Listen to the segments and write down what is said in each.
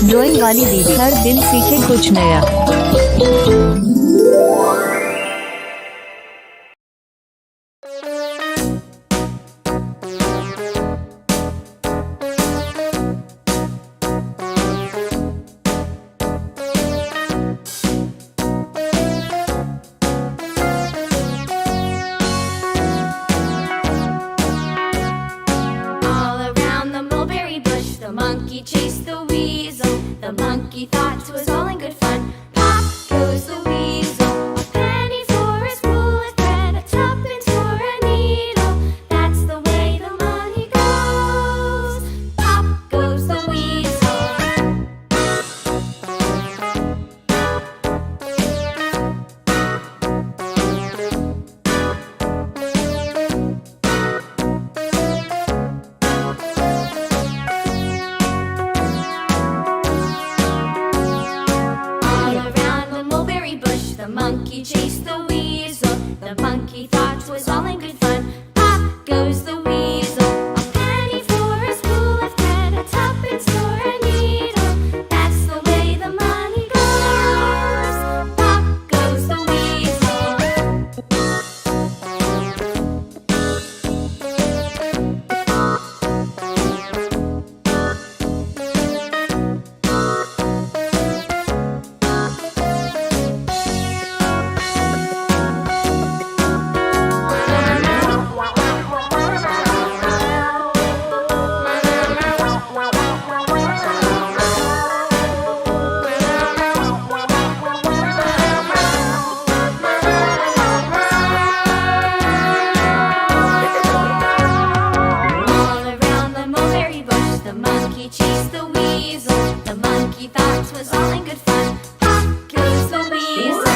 Drawing वाली दीदी, हर दिन सीखे कुछ नया। The monkey chased the weasel. The monkey thought it was all in good fun. Pop goes the weasel. A penny for a spool of thread, a tuppence for a needle. That's the way the money goes. Pop goes the weasel. The monkey chased the weasel. The monkey thought it was all in good fun. Pop goes the weasel. A penny for a spool of thread, a tuppence for a needle. That's the way the money goes. Pop goes the weasel. The monkey chased the weasel. The monkey thought it was all in good fun. Pop goes the weasel.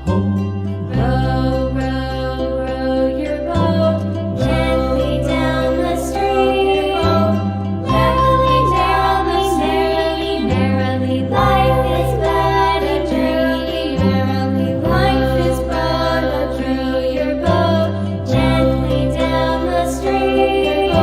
Row, row, row your boat gently down the stream. Merrily, merrily, merrily, merrily, life is but a dream. Merrily, life is but a dream. Row your boat gently down the stream.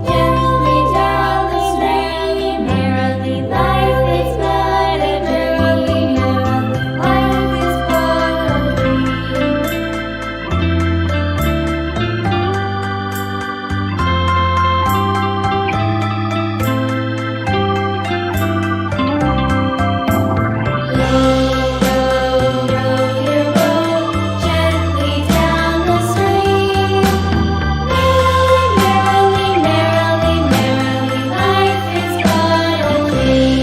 Gently down the stream. Merrily, life is but a dream. Merrily, life is but a dream. Row, row, row your boat gently down the stream. Merrily, merrily, merrily, life is but a dream.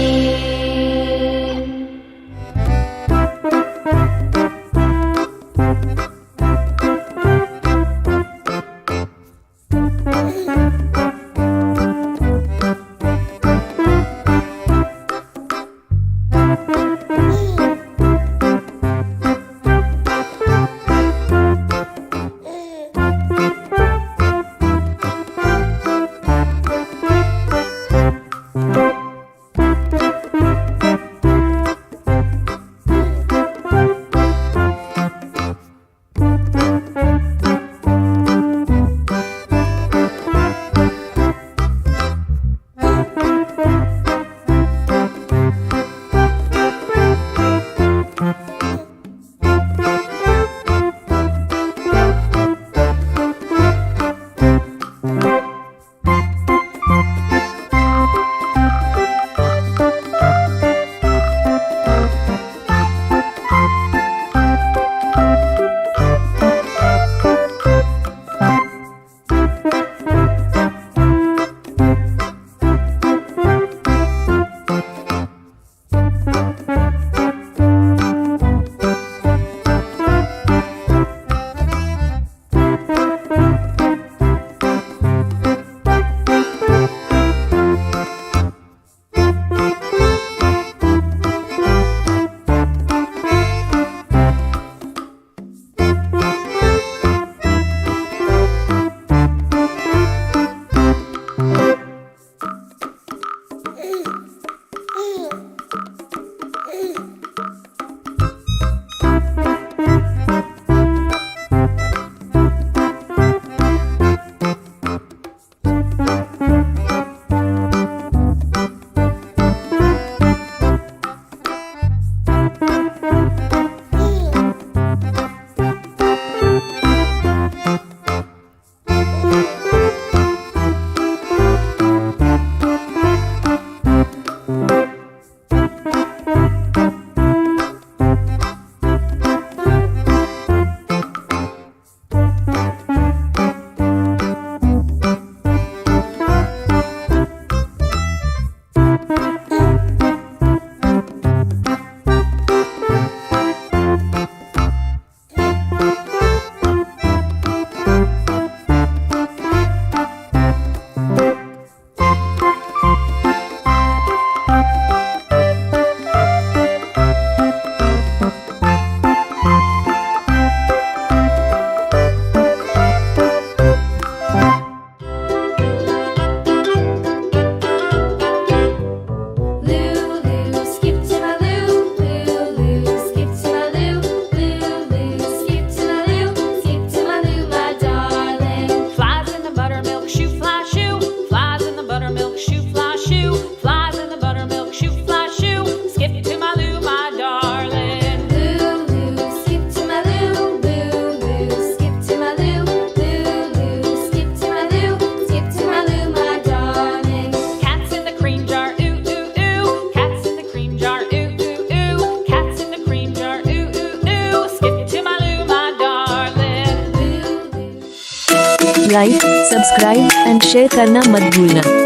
Like, subscribe and share करना मत भूलना।